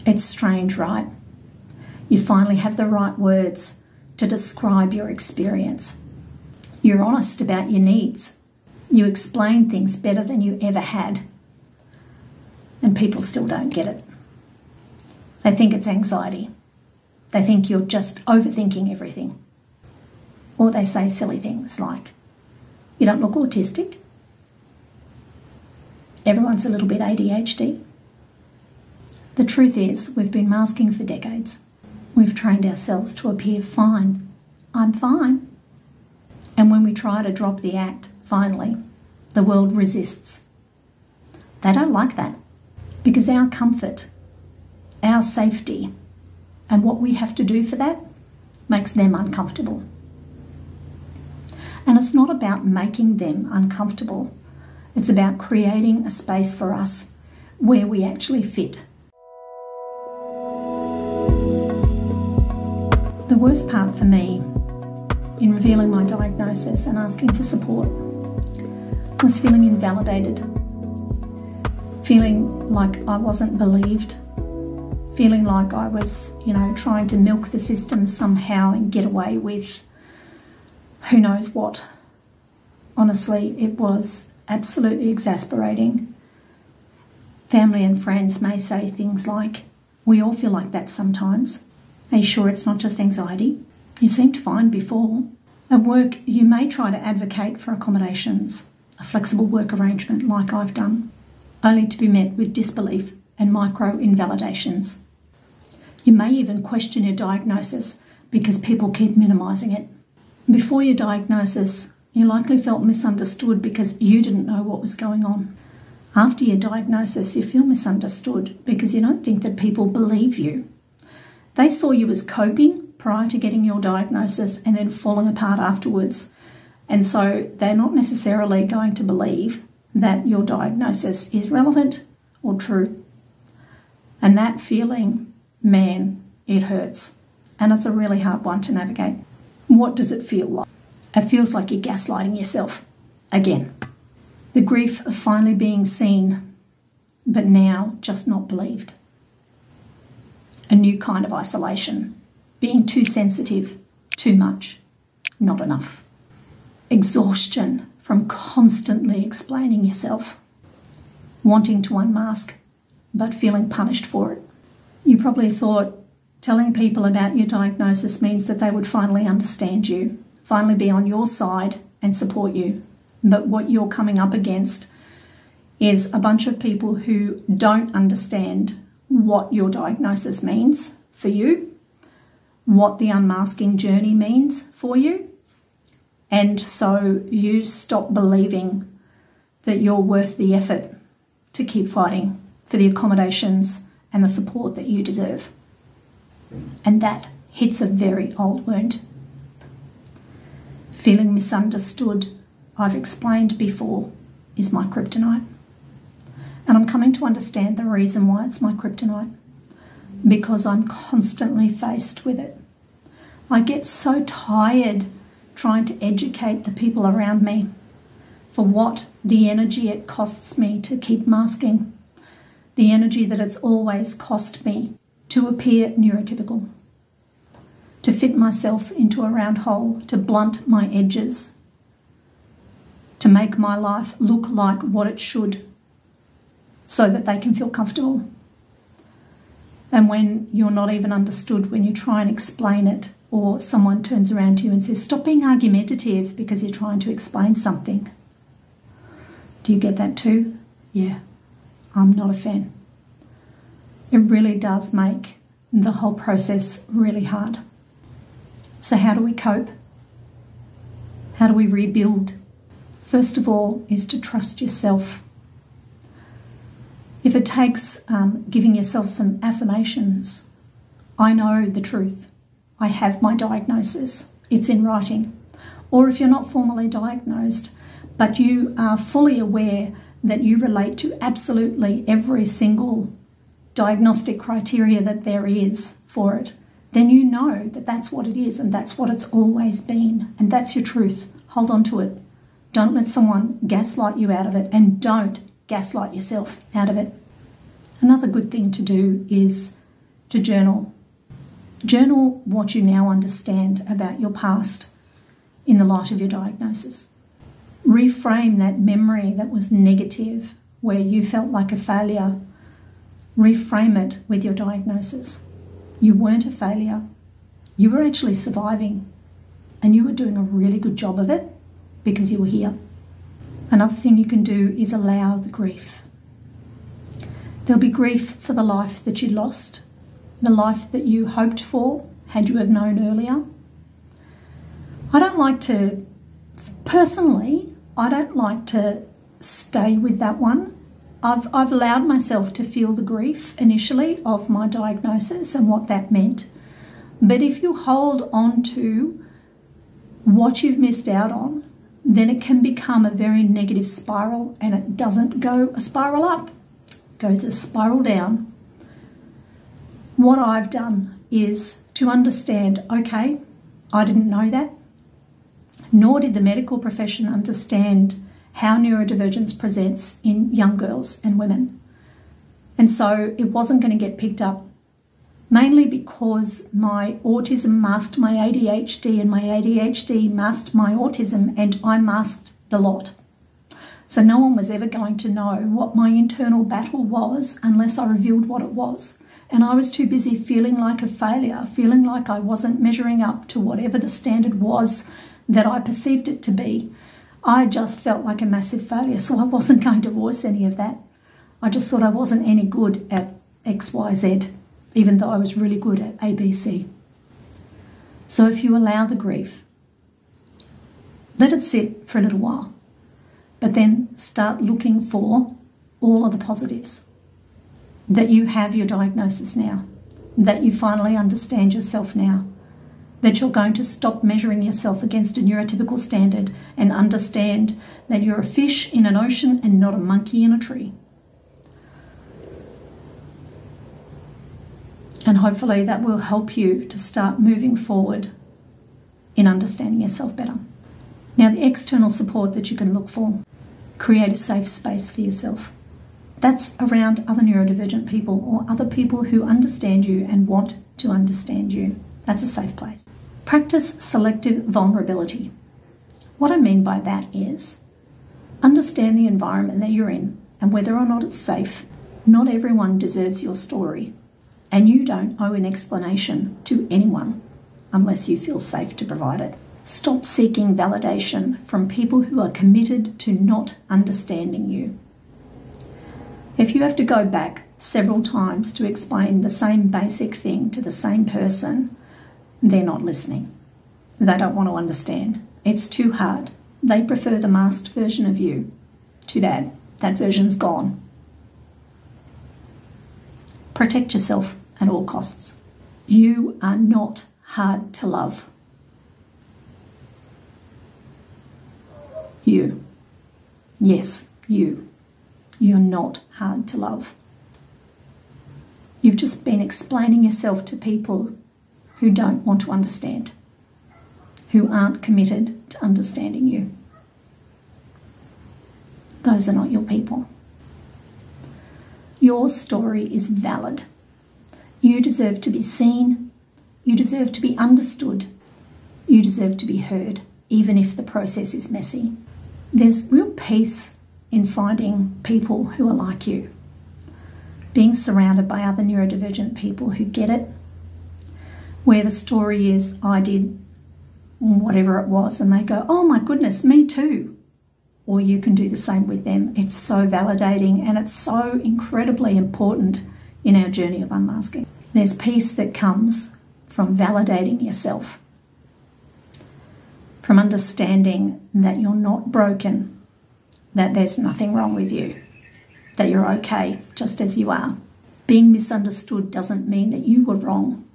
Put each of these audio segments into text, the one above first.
It's strange, right? You finally have the right words to describe your experience. You're honest about your needs. You explain things better than you ever had. And people still don't get it. They think it's anxiety. They think you're just overthinking everything. Or they say silly things like, you don't look autistic. Everyone's a little bit ADHD. The truth is, we've been masking for decades. We've trained ourselves to appear fine. I'm fine. And when we try to drop the act, finally, the world resists. They don't like that because our comfort, our safety, and what we have to do for that makes them uncomfortable. And it's not about making them uncomfortable. It's about creating a space for us where we actually fit. The worst part for me in revealing my diagnosis and asking for support was feeling invalidated, feeling like I wasn't believed, feeling like I was, trying to milk the system somehow and get away with who knows what. Honestly, it was absolutely exasperating. Family and friends may say things like, we all feel like that sometimes. Are you sure it's not just anxiety? You seemed fine before. At work, you may try to advocate for accommodations, a flexible work arrangement like I've done, only to be met with disbelief and micro-invalidations. You may even question your diagnosis because people keep minimising it. Before your diagnosis, you likely felt misunderstood because you didn't know what was going on. After your diagnosis, you feel misunderstood because you don't think that people believe you. They saw you as coping prior to getting your diagnosis and then falling apart afterwards. And so they're not necessarily going to believe that your diagnosis is relevant or true. And that feeling, man, it hurts. And it's a really hard one to navigate. What does it feel like? It feels like you're gaslighting yourself again. The grief of finally being seen, but now just not believed. A new kind of isolation, being too sensitive, too much, not enough. Exhaustion from constantly explaining yourself, wanting to unmask, but feeling punished for it. You probably thought telling people about your diagnosis means that they would finally understand you, finally be on your side and support you. But what you're coming up against is a bunch of people who don't understand what your diagnosis means for you, what the unmasking journey means for you, and so you stop believing that you're worth the effort to keep fighting for the accommodations and the support that you deserve. And that hits a very old wound. Feeling misunderstood, I've explained before, is my kryptonite. And I'm coming to understand the reason why it's my kryptonite, because I'm constantly faced with it. I get so tired trying to educate the people around me for what the energy it costs me to keep masking, the energy that it's always cost me to appear neurotypical, to fit myself into a round hole, to blunt my edges, to make my life look like what it should, so that they can feel comfortable. And when you're not even understood, when you try and explain it, or someone turns around to you and says, stop being argumentative because you're trying to explain something. Do you get that too? Yeah, I'm not a fan. It really does make the whole process really hard. So how do we cope? How do we rebuild? First of all is to trust yourself. If it takes giving yourself some affirmations, I know the truth. I have my diagnosis. It's in writing. Or if you're not formally diagnosed, but you are fully aware that you relate to absolutely every single diagnostic criteria that there is for it, then you know that that's what it is and that's what it's always been. And that's your truth. Hold on to it. Don't let someone gaslight you out of it, and don't gaslight yourself out of it. Another good thing to do is to journal. Journal what you now understand about your past in the light of your diagnosis. Reframe that memory that was negative, where you felt like a failure. Reframe it with your diagnosis. You weren't a failure. You were actually surviving, and you were doing a really good job of it because you were here. Another thing you can do is allow the grief. There'll be grief for the life that you lost, the life that you hoped for had you have known earlier. Personally, I don't like to stay with that one. I've allowed myself to feel the grief initially of my diagnosis and what that meant. But if you hold on to what you've missed out on, then it can become a very negative spiral, and it doesn't go a spiral up, it goes a spiral down. What I've done is to understand, okay, I didn't know that, nor did the medical profession understand how neurodivergence presents in young girls and women. And so it wasn't going to get picked up, mainly because my autism masked my ADHD and my ADHD masked my autism, and I masked the lot. So no one was ever going to know what my internal battle was unless I revealed what it was. And I was too busy feeling like a failure, feeling like I wasn't measuring up to whatever the standard was that I perceived it to be. I just felt like a massive failure, so I wasn't going to voice any of that. I just thought I wasn't any good at X, Y, Z, even though I was really good at A, B, C. So if you allow the grief, let it sit for a little while, but then start looking for all of the positives. That you have your diagnosis now, that you finally understand yourself now, that you're going to stop measuring yourself against a neurotypical standard and understand that you're a fish in an ocean and not a monkey in a tree. And hopefully that will help you to start moving forward in understanding yourself better. Now, the external support that you can look for, create a safe space for yourself. That's around other neurodivergent people or other people who understand you and want to understand you. That's a safe place. Practice selective vulnerability. What I mean by that is understand the environment that you're in and whether or not it's safe. Not everyone deserves your story, and you don't owe an explanation to anyone unless you feel safe to provide it. Stop seeking validation from people who are committed to not understanding you. If you have to go back several times to explain the same basic thing to the same person, they're not listening. They don't want to understand. It's too hard. They prefer the masked version of you. Too bad. That version's gone. Protect yourself at all costs. You are not hard to love. You. Yes, you. You're not hard to love. You've just been explaining yourself to people who don't want to understand, who aren't committed to understanding you. Those are not your people. Your story is valid. You deserve to be seen. You deserve to be understood. You deserve to be heard, even if the process is messy. There's real peace in finding people who are like you, being surrounded by other neurodivergent people who get it, where the story is, I did whatever it was, and they go, oh my goodness, me too. Or you can do the same with them. It's so validating, and it's so incredibly important in our journey of unmasking. There's peace that comes from validating yourself, from understanding that you're not broken, that there's nothing wrong with you, that you're okay just as you are. Being misunderstood doesn't mean that you were wrong.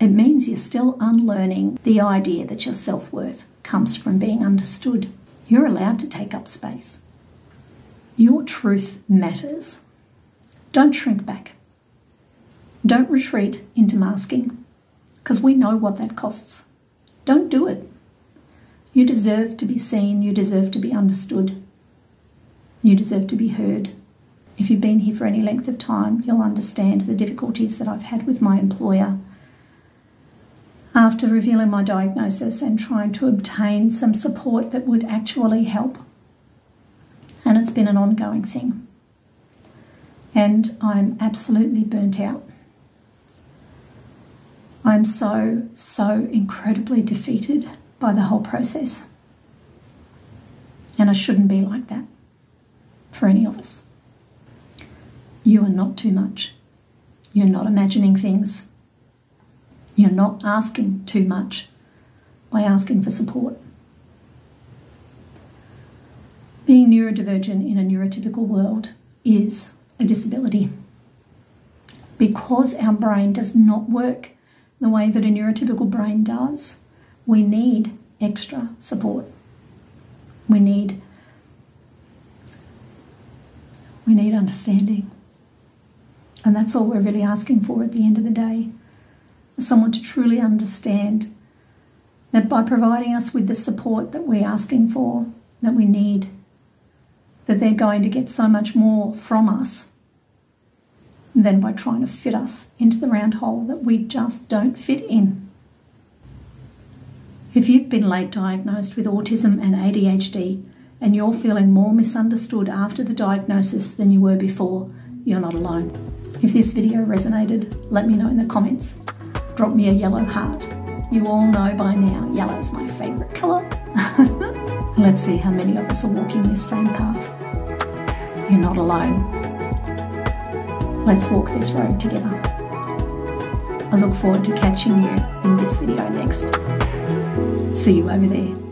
It means you're still unlearning the idea that your self-worth comes from being understood. You're allowed to take up space. Your truth matters. Don't shrink back. Don't retreat into masking, because we know what that costs. Don't do it. You deserve to be seen. You deserve to be understood. You deserve to be heard. If you've been here for any length of time, you'll understand the difficulties that I've had with my employer after revealing my diagnosis and trying to obtain some support that would actually help. And it's been an ongoing thing. And I'm absolutely burnt out. I'm so incredibly defeated by the whole process. And I shouldn't be like that for any of us. You are not too much. You're not imagining things. You're not asking too much by asking for support. Being neurodivergent in a neurotypical world is a disability. Because our brain does not work the way that a neurotypical brain does, we need extra support. We need understanding. And that's all we're really asking for at the end of the day. Someone to truly understand that by providing us with the support that we're asking for, that we need, that they're going to get so much more from us than by trying to fit us into the round hole that we just don't fit in. If you've been late diagnosed with autism and ADHD and you're feeling more misunderstood after the diagnosis than you were before, you're not alone. If this video resonated, let me know in the comments. Drop me a yellow heart. You all know by now, yellow is my favourite colour. Let's see how many of us are walking this same path. You're not alone. Let's walk this road together. I look forward to catching you in this video next. See you over there.